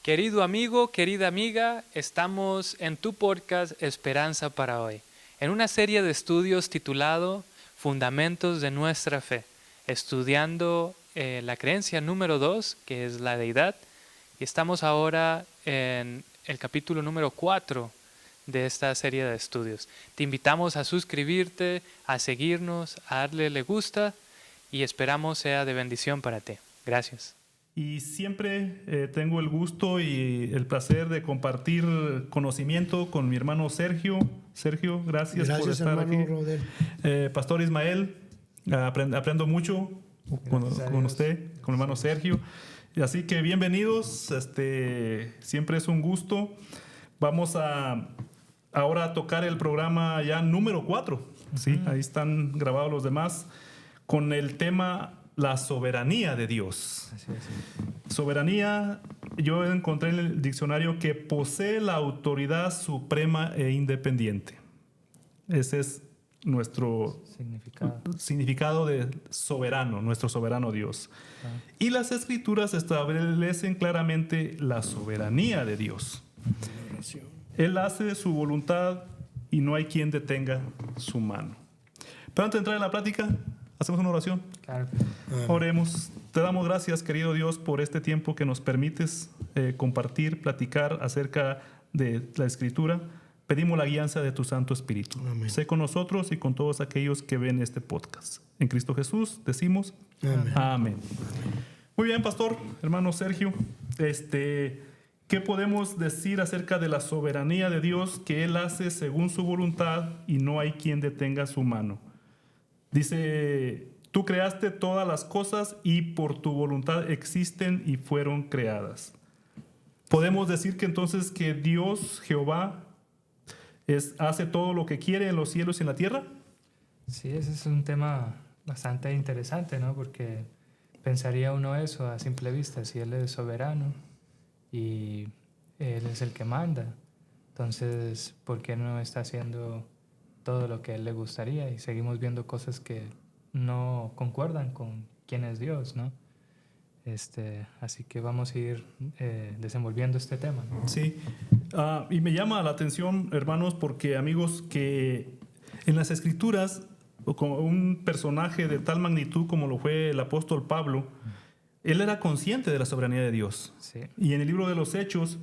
Querido amigo, querida amiga, estamos en tu podcast Esperanza para hoy, en una serie de estudios titulado Fundamentos de nuestra fe, estudiando la creencia número 2, que es la deidad, y estamos ahora en el capítulo número 4 de esta serie de estudios. Te invitamos a suscribirte, a seguirnos, a darle me gusta y esperamos sea de bendición para ti. Gracias. Y siempre tengo el gusto y el placer de compartir conocimiento con mi hermano Sergio. Sergio, gracias por estar aquí. Pastor Ismael, aprendo mucho con usted, con el hermano Sergio. Así que bienvenidos, siempre es un gusto. Vamos ahora a tocar el programa ya número 4. ¿Sí? Ahí están grabados los demás con el tema la soberanía de Dios. Así es. Soberanía, yo encontré en el diccionario que posee la autoridad suprema e independiente. Ese es nuestro significado de soberano, nuestro soberano Dios. Y las Escrituras establecen claramente la soberanía de Dios. Él hace su voluntad y no hay quien detenga su mano. Pero antes de entrar en la plática, ¿hacemos una oración? Claro. Oremos. Te damos gracias, querido Dios, por este tiempo que nos permites compartir, platicar acerca de la Escritura. Pedimos la guianza de tu Santo Espíritu. Amén. Sé con nosotros y con todos aquellos que ven este podcast. En Cristo Jesús decimos Amén. Amén. Muy bien, pastor, hermano Sergio. ¿Qué podemos decir acerca de la soberanía de Dios que Él hace según su voluntad y no hay quien detenga su mano? Dice, tú creaste todas las cosas y por tu voluntad existen y fueron creadas. ¿Podemos decir que entonces que Dios, Jehová, hace todo lo que quiere en los cielos y en la tierra? Sí, ese es un tema bastante interesante, ¿no? Porque pensaría uno eso a simple vista, si Él es soberano y Él es el que manda, entonces, ¿por qué no está haciendo todo lo que a Él le gustaría? Y seguimos viendo cosas que no concuerdan con quién es Dios, ¿no? Así que vamos a ir desenvolviendo este tema, ¿no? Sí, y me llama la atención, hermanos, porque amigos, que en las Escrituras, como un personaje de tal magnitud como lo fue el apóstol Pablo, él era consciente de la soberanía de Dios. Sí. Y en el libro de los Hechos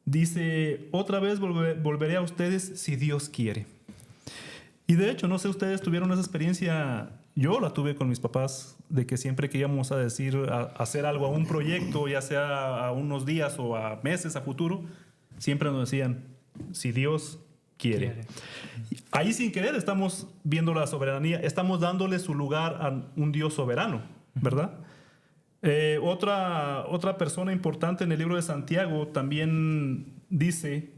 dice, otra vez volveré a ustedes si Dios quiere. Y de hecho, no sé, ustedes tuvieron esa experiencia, yo la tuve con mis papás, de que siempre que íbamos a hacer algo, a un proyecto, ya sea a unos días o a meses a futuro, siempre nos decían, si Dios quiere. Ahí sin querer estamos viendo la soberanía, estamos dándole su lugar a un Dios soberano, ¿verdad? Otra persona importante en el libro de Santiago también dice,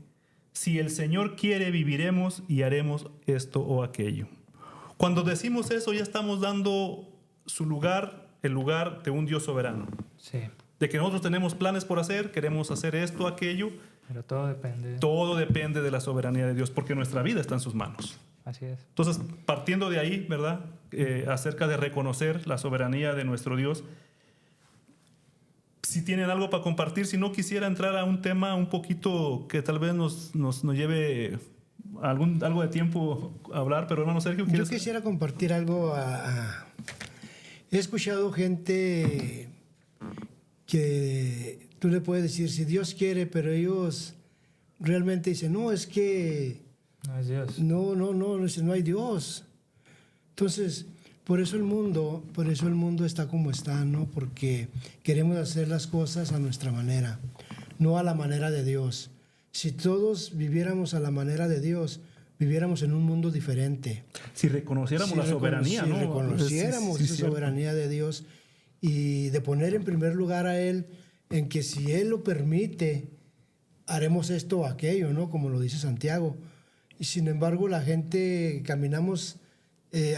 si el Señor quiere, viviremos y haremos esto o aquello. Cuando decimos eso, ya estamos dando su lugar, el lugar de un Dios soberano. Sí. De que nosotros tenemos planes por hacer, queremos hacer esto o aquello. Pero todo depende. Todo depende de la soberanía de Dios, porque nuestra vida está en sus manos. Así es. Entonces, partiendo de ahí, ¿verdad? Acerca de reconocer la soberanía de nuestro Dios. Si tienen algo para compartir, si no quisiera entrar a un tema un poquito que tal vez nos lleve algo de tiempo a hablar, pero hermano Sergio, ¿quieres? Yo quisiera compartir algo. He escuchado gente que tú le puedes decir si Dios quiere, pero ellos realmente dicen, no, es que No es Dios. no hay Dios. Entonces, por eso el mundo está como está, ¿no? Porque queremos hacer las cosas a nuestra manera, no a la manera de Dios. Si todos viviéramos a la manera de Dios, viviéramos en un mundo diferente. Si reconociéramos la soberanía, ¿no? Si reconociéramos esa soberanía de Dios y de poner en primer lugar a Él, en que si Él lo permite, haremos esto o aquello, ¿no? Como lo dice Santiago. Y sin embargo, la gente caminamos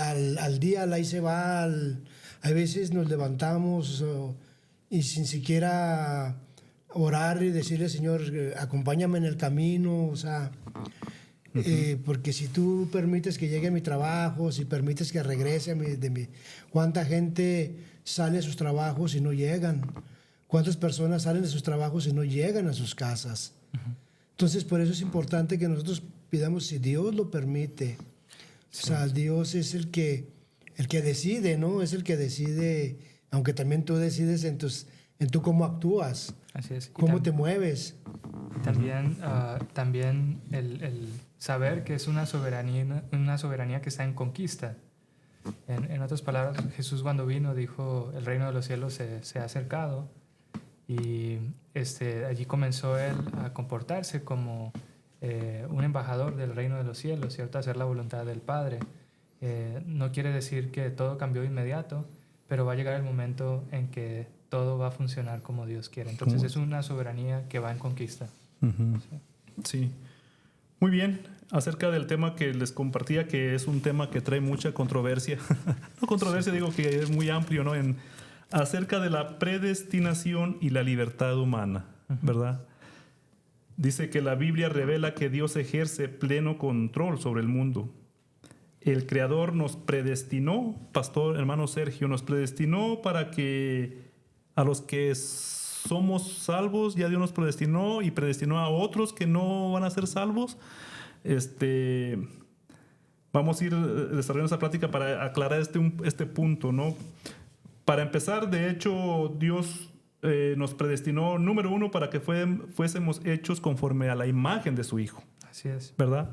al día, ahí se va. A veces nos levantamos y sin siquiera orar y decirle, Señor, acompáñame en el camino, o sea, porque si tú permites que llegue a mi trabajo, si permites que regrese cuánta gente sale a sus trabajos y no llegan, ¿Cuántas personas salen de sus trabajos y no llegan a sus casas? Entonces, por eso es importante que nosotros pidamos, si Dios lo permite. Sí. O sea, Dios es el que decide, ¿no? Es el que decide, aunque también tú decides en tú cómo actúas, así es. Cómo te mueves. También el saber que es una soberanía que está en conquista. En otras palabras, Jesús cuando vino dijo, el reino de los cielos se ha acercado, y allí comenzó él a comportarse como un embajador del reino de los cielos, ¿cierto? A hacer la voluntad del Padre. No quiere decir que todo cambió de inmediato, pero va a llegar el momento en que todo va a funcionar como Dios quiere. Entonces es una soberanía que va en conquista. Sí. Muy bien. Acerca del tema que les compartía, que es un tema que trae mucha controversia. No controversia, digo que es muy amplio, ¿no? Acerca de la predestinación y la libertad humana, ¿verdad? Dice que la Biblia revela que Dios ejerce pleno control sobre el mundo. El Creador nos predestinó, pastor hermano Sergio, nos predestinó para que a los que somos salvos, ya Dios nos predestinó y predestinó a otros que no van a ser salvos. Vamos a ir desarrollando esa plática para aclarar este punto, ¿no? Para empezar, de hecho, Dios nos predestinó, número uno, para que fuésemos hechos conforme a la imagen de su Hijo. Así es. ¿Verdad?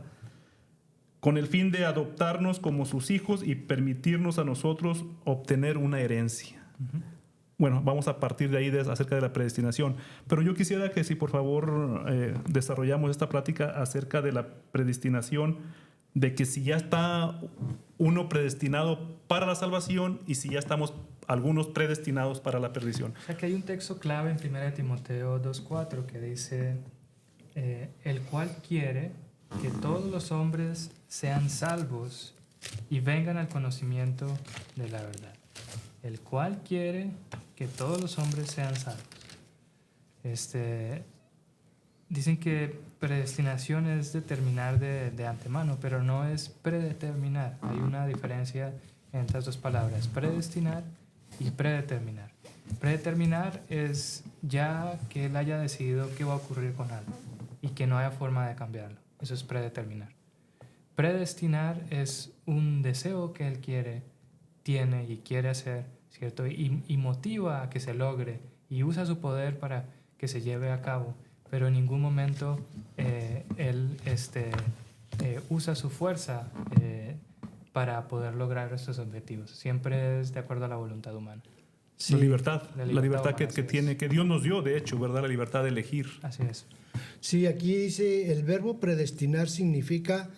Con el fin de adoptarnos como sus hijos y permitirnos a nosotros obtener una herencia. Bueno, vamos a partir de ahí acerca de la predestinación. Pero yo quisiera que si por favor desarrollamos esta plática acerca de la predestinación, de que si ya está uno predestinado para la salvación y si ya estamos algunos predestinados para la perdición. O sea que hay un texto clave en 1 Timoteo 2:4 que dice, el cual quiere que todos los hombres sean salvos y vengan al conocimiento de la verdad. El cual quiere que todos los hombres sean salvos. Dicen que predestinación es determinar de antemano, pero no es predeterminar. Hay una diferencia entre las dos palabras, predestinar y predeterminar. Predeterminar es ya que él haya decidido qué va a ocurrir con algo y que no haya forma de cambiarlo. Eso es predeterminar. Predestinar es un deseo que él tiene y quiere hacer, ¿cierto? Y motiva a que se logre y usa su poder para que se lleve a cabo, pero en ningún momento él usa su fuerza para poder lograr estos objetivos. Siempre es de acuerdo a la voluntad humana. Sí, la libertad humana, que Dios nos dio, de hecho, ¿verdad? La libertad de elegir. Así es. Sí, aquí dice, el verbo predestinar significa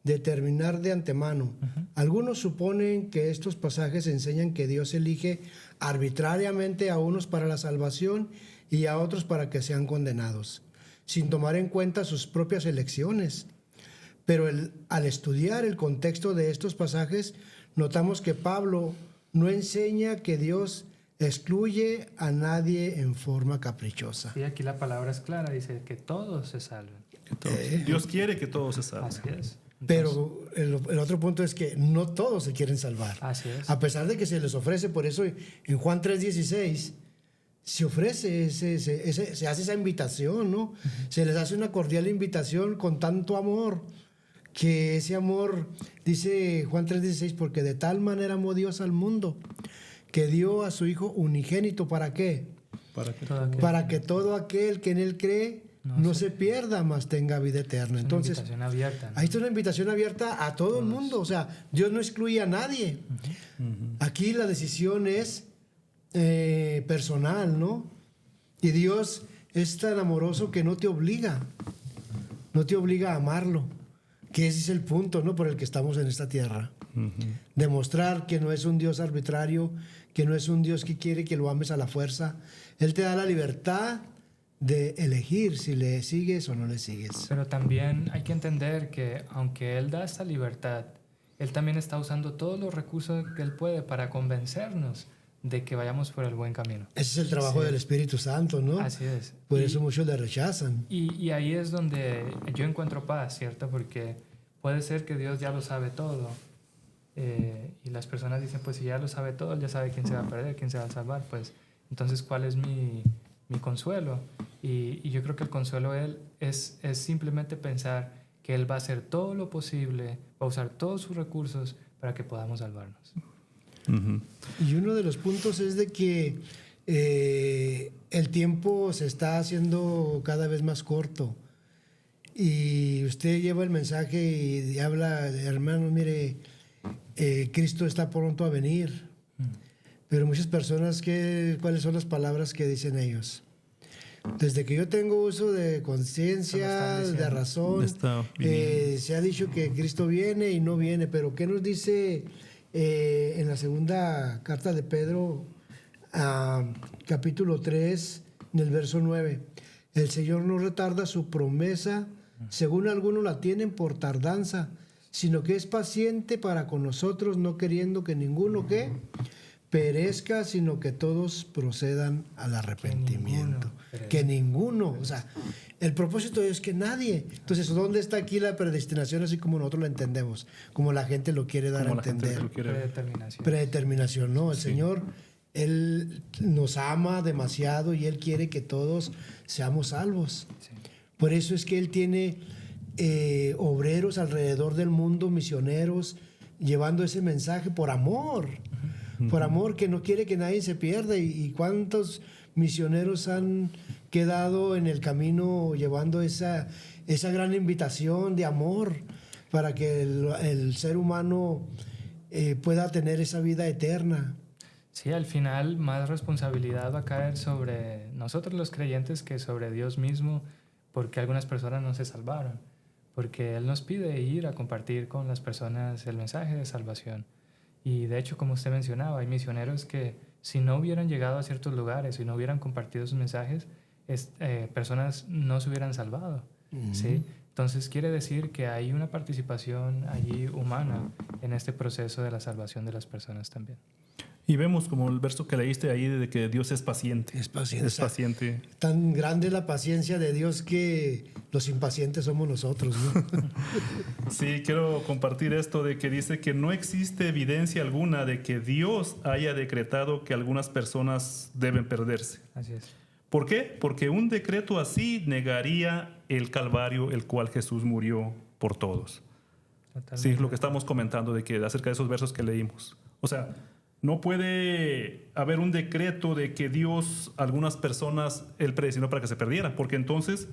determinar de antemano. Algunos suponen que estos pasajes enseñan que Dios elige arbitrariamente a unos para la salvación y a otros para que sean condenados, sin tomar en cuenta sus propias elecciones. Pero al estudiar el contexto de estos pasajes, notamos que Pablo no enseña que Dios excluye a nadie en forma caprichosa. Y aquí la palabra es clara, dice que todos se salven. Dios quiere que todos se salven. Así es. Entonces, pero el otro punto es que no todos se quieren salvar. Así es. A pesar de que se les ofrece, por eso en Juan 3:16 se ofrece, se hace esa invitación, ¿no? Se les hace una cordial invitación con tanto amor, que ese amor, dice Juan 3:16, porque de tal manera amó Dios al mundo, que dio a su Hijo unigénito, ¿para qué? Para que todo aquel que en Él cree no se pierda, mas tenga vida eterna. Entonces, una invitación abierta, ¿no? Ahí está una invitación abierta a todo el mundo. O sea, Dios no excluye a nadie. Aquí la decisión es personal, ¿no? Y Dios es tan amoroso que no te obliga a amarlo. Que ese es el punto, ¿no? Por el que estamos en esta tierra. Demostrar que no es un Dios arbitrario, que no es un Dios que quiere que lo ames a la fuerza. Él te da la libertad de elegir si le sigues o no le sigues. Pero también hay que entender que aunque Él da esta libertad, Él también está usando todos los recursos que Él puede para convencernos de que vayamos por el buen camino. Ese es el trabajo del Espíritu Santo, ¿no? Así es. Por eso muchos le rechazan. Y ahí es donde yo encuentro paz, ¿cierto? Porque puede ser que Dios ya lo sabe todo. Y las personas dicen, pues si ya lo sabe todo, Él ya sabe quién se va a perder, quién se va a salvar. Pues entonces, ¿cuál es mi mi consuelo. Y yo creo que el consuelo de Él es simplemente pensar que Él va a hacer todo lo posible, va a usar todos sus recursos para que podamos salvarnos. Uh-huh. Y uno de los puntos es de que el tiempo se está haciendo cada vez más corto. Y usted lleva el mensaje y habla, hermano, mire, Cristo está pronto a venir. Pero muchas personas, ¿cuáles son las palabras que dicen ellos? Desde que yo tengo uso de conciencia, de razón, se ha dicho que Cristo viene y no viene, pero ¿qué nos dice en la segunda carta de Pedro, capítulo 3, en el verso 9? El Señor no retarda su promesa, según algunos la tienen por tardanza, sino que es paciente para con nosotros, no queriendo que ninguno perezca, sino que todos procedan al arrepentimiento. Que ninguno. O sea, el propósito es que nadie. Entonces, ¿dónde está aquí la predestinación así como nosotros la entendemos? Como la gente lo quiere dar a entender. Predeterminación, ¿no? El Señor, Él nos ama demasiado y Él quiere que todos seamos salvos. Sí. Por eso es que Él tiene obreros alrededor del mundo, misioneros, llevando ese mensaje por amor. Por amor, que no quiere que nadie se pierda. ¿Y cuántos misioneros han quedado en el camino llevando esa gran invitación de amor para que el ser humano pueda tener esa vida eterna? Sí, al final más responsabilidad va a caer sobre nosotros los creyentes que sobre Dios mismo, porque algunas personas no se salvaron, porque Él nos pide ir a compartir con las personas el mensaje de salvación. Y de hecho, como usted mencionaba, hay misioneros que si no hubieran llegado a ciertos lugares, si no hubieran compartido sus mensajes, personas no se hubieran salvado. Uh-huh. ¿Sí? Entonces quiere decir que hay una participación allí humana en este proceso de la salvación de las personas también. Y vemos como el verso que leíste ahí de que Dios es paciente. Es paciente. Es paciente. Tan grande la paciencia de Dios que los impacientes somos nosotros, ¿no? Sí, quiero compartir esto de que dice que no existe evidencia alguna de que Dios haya decretado que algunas personas deben perderse. Así es. ¿Por qué? Porque un decreto así negaría el Calvario, el cual Jesús murió por todos. Totalmente. Sí, es lo que estamos comentando acerca de esos versos que leímos. O sea, no puede haber un decreto de que Dios, algunas personas, Él predestinó para que se perdieran, porque entonces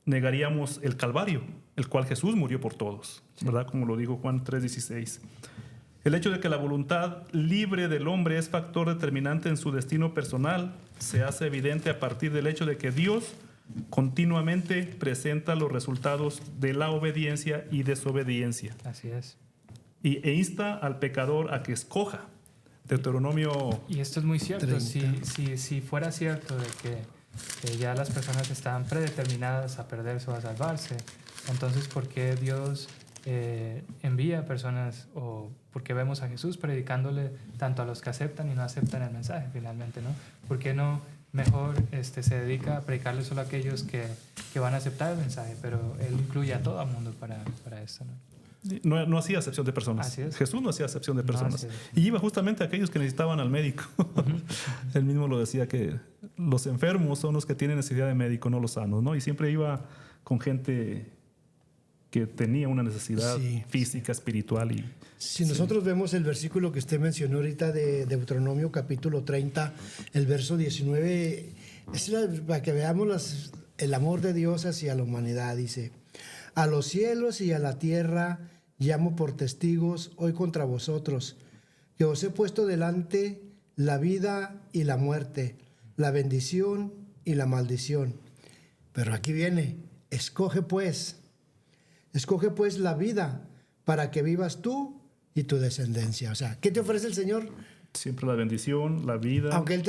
negaríamos el Calvario, el cual Jesús murió por todos, ¿verdad? Como lo dijo Juan 3:16. El hecho de que la voluntad libre del hombre es factor determinante en su destino personal se hace evidente a partir del hecho de que Dios continuamente presenta los resultados de la obediencia y desobediencia. Así es. E insta al pecador a que escoja. Deuteronomio. Y esto es muy cierto. Si fuera cierto de que ya las personas estaban predeterminadas a perderse o a salvarse, entonces ¿por qué Dios envía personas, o por qué vemos a Jesús predicándole tanto a los que aceptan y no aceptan el mensaje finalmente, ¿no? ¿Por qué no mejor se dedica a predicarle solo a aquellos que van a aceptar el mensaje? Pero Él incluye a todo el mundo para esto, ¿no? No hacía acepción de personas. Jesús no hacía acepción de personas. Y iba justamente a aquellos que necesitaban al médico. Uh-huh. Él mismo lo decía, que los enfermos son los que tienen necesidad de médico, no los sanos, ¿no? Y siempre iba con gente que tenía una necesidad física, espiritual. Si nosotros vemos el versículo que usted mencionó ahorita de Deuteronomio capítulo 30, el verso 19, es para que veamos el amor de Dios hacia la humanidad. Dice: a los cielos y a la tierra llamo por testigos hoy contra vosotros, que os he puesto delante la vida y la muerte, la bendición y la maldición. Pero aquí viene: escoge pues la vida para que vivas tú y tu descendencia. O sea, ¿qué te ofrece el Señor? Siempre la bendición, la vida. Aunque Él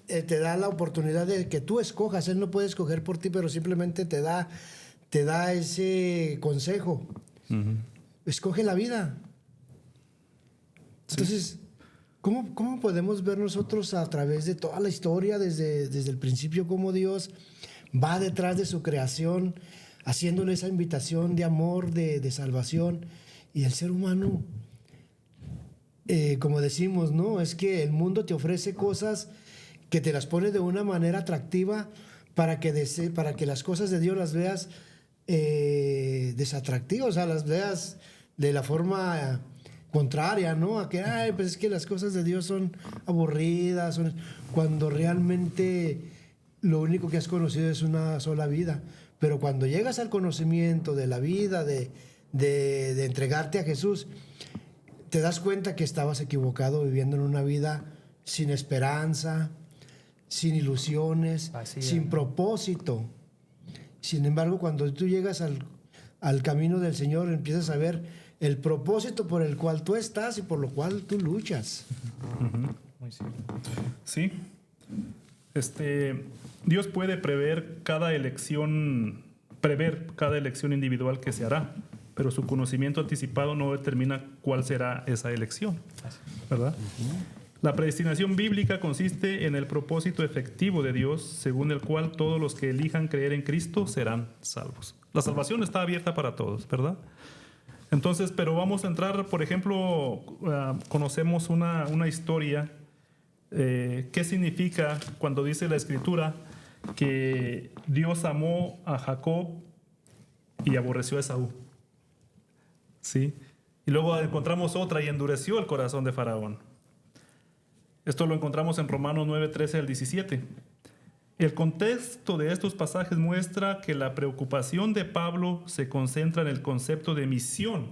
te da la oportunidad de que tú escojas. Él no puede escoger por ti, pero simplemente te da ese consejo. Uh-huh. Escoge la vida. Entonces, ¿cómo podemos ver nosotros a través de toda la historia, desde el principio, cómo Dios va detrás de su creación, haciéndole esa invitación de amor, de salvación? Y el ser humano, como decimos, ¿no? Es que el mundo te ofrece cosas que te las pone de una manera atractiva para que las cosas de Dios las veas desatractivas, o sea, las veas de la forma contraria, ¿no? A que, pues es que las cosas de Dios son aburridas, cuando realmente lo único que has conocido es una sola vida. Pero cuando llegas al conocimiento de la vida, de entregarte a Jesús, te das cuenta que estabas equivocado viviendo en una vida sin esperanza, sin ilusiones, vacía, sin propósito. Sin embargo, cuando tú llegas al camino del Señor, empiezas a ver el propósito por el cual tú estás y por lo cual tú luchas. Muy cierto. Sí. Dios puede prever cada elección individual que se hará, pero su conocimiento anticipado no determina cuál será esa elección, ¿verdad? La predestinación bíblica consiste en el propósito efectivo de Dios, según el cual todos los que elijan creer en Cristo serán salvos. La salvación está abierta para todos, ¿verdad? Entonces, pero vamos a entrar, por ejemplo, conocemos una historia. ¿Qué significa cuando dice la Escritura que Dios amó a Jacob y aborreció a Esaú? ¿Sí? Y luego encontramos otra, y endureció el corazón de Faraón. Esto lo encontramos en Romanos 9, 13 al 17. El contexto de estos pasajes muestra que la preocupación de Pablo se concentra en el concepto de misión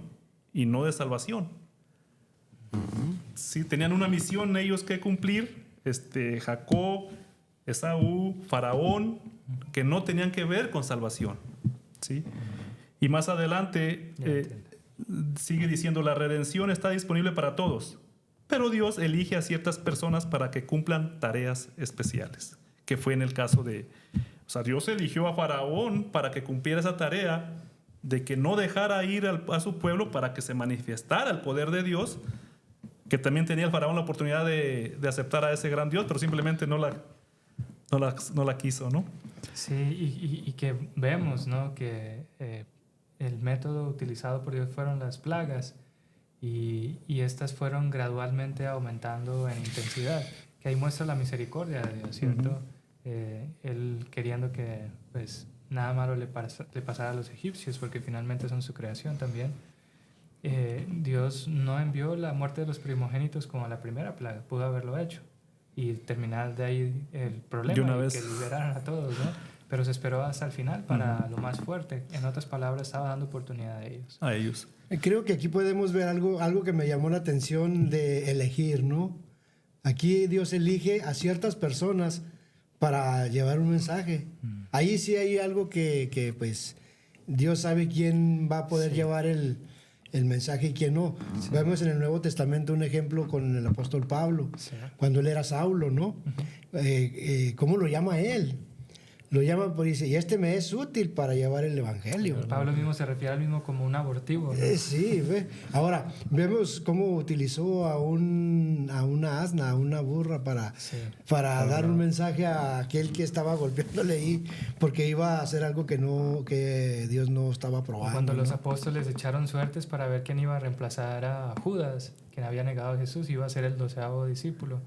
y no de salvación. Sí, tenían una misión ellos que cumplir, Jacob, Esaú, Faraón, que no tenían que ver con salvación. ¿Sí? Y más adelante sigue diciendo, la redención está disponible para todos, pero Dios elige a ciertas personas para que cumplan tareas especiales, que fue en el caso Dios eligió a Faraón para que cumpliera esa tarea de que no dejara ir a su pueblo para que se manifestara el poder de Dios, que también tenía el Faraón la oportunidad de aceptar a ese gran Dios, pero simplemente no la quiso, ¿no? Sí, y que vemos, ¿no? Que el método utilizado por Dios fueron las plagas, y estas fueron gradualmente aumentando en intensidad, que ahí muestra la misericordia de Dios, ¿cierto? Él queriendo que pues nada malo le pasara a los egipcios, porque finalmente son su creación también. Dios no envió la muerte de los primogénitos como la primera plaga, pudo haberlo hecho y terminar de ahí el problema y que liberaran a todos, ¿no? Pero se esperó hasta el final para lo más fuerte. En otras palabras, estaba dando oportunidad a ellos. Creo que aquí podemos ver algo que me llamó la atención de elegir, ¿no? Aquí Dios elige a ciertas personas para llevar un mensaje. Ahí sí hay algo que pues Dios sabe quién va a poder llevar el mensaje y quién no. Sí. Vemos en el Nuevo Testamento un ejemplo con el apóstol Pablo, cuando él era Saulo, ¿no? ¿Cómo lo llama él? Lo llama por dice, y me es útil para llevar el evangelio. Pablo mismo se refiere al mismo como un abortivo, ¿no? Sí, ahora vemos cómo utilizó a una asna, a una burra para dar un mensaje a aquel que estaba golpeándole ahí, porque iba a hacer algo que Dios no estaba probando. Cuando los apóstoles echaron suertes para ver quién iba a reemplazar a Judas, quien había negado a Jesús, iba a ser el 12º discípulo.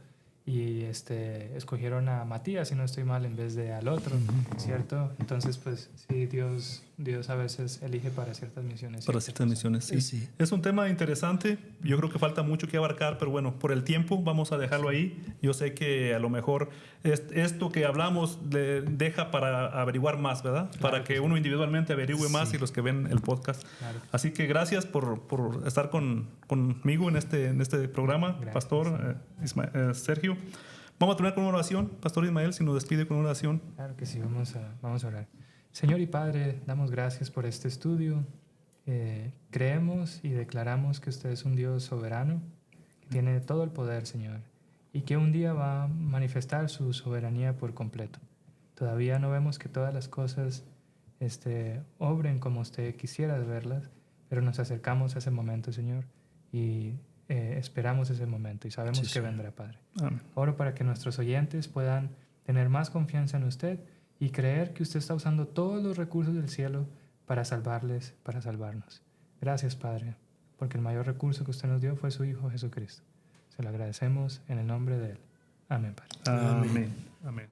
Y escogieron a Matías, si no estoy mal, en vez de al otro, ¿cierto? Entonces, pues sí, Dios a veces elige para ciertas misiones. Para ciertas misiones, sí. Es un tema interesante. Yo creo que falta mucho que abarcar, pero bueno, por el tiempo vamos a dejarlo ahí. Yo sé que a lo mejor esto que hablamos deja para averiguar más, ¿verdad? Claro, para que uno individualmente averigüe más y los que ven el podcast. Claro. Así que gracias por estar conmigo en este programa, gracias, Pastor Sergio. Vamos a terminar con una oración. Pastor Ismael, si nos despide con una oración. Claro que sí, vamos a orar. Señor y Padre, damos gracias por este estudio. Creemos y declaramos que usted es un Dios soberano, que tiene todo el poder, Señor, y que un día va a manifestar su soberanía por completo. Todavía no vemos que todas las cosas obren como usted quisiera verlas, pero nos acercamos a ese momento, Señor, y esperamos ese momento y sabemos que vendrá, Padre. Amén. Oro para que nuestros oyentes puedan tener más confianza en usted y creer que usted está usando todos los recursos del cielo para salvarles, para salvarnos. Gracias, Padre, porque el mayor recurso que usted nos dio fue su Hijo Jesucristo. Se lo agradecemos en el nombre de Él. Amén, Padre. Amén. Amén.